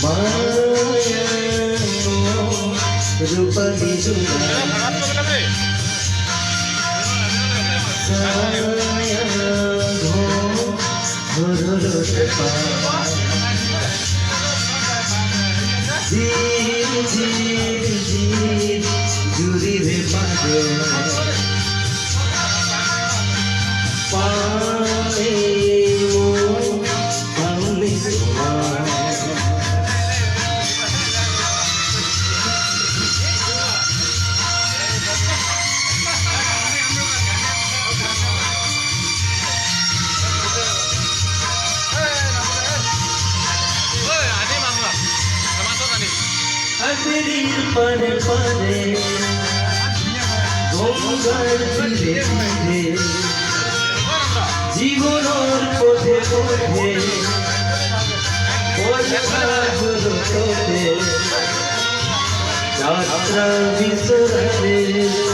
মায়া রূপালি জুড়িবে পারে পরে পরে গঙ্গার তীরে তীরে জীবনের পথে পথে যাত্রা বিসরে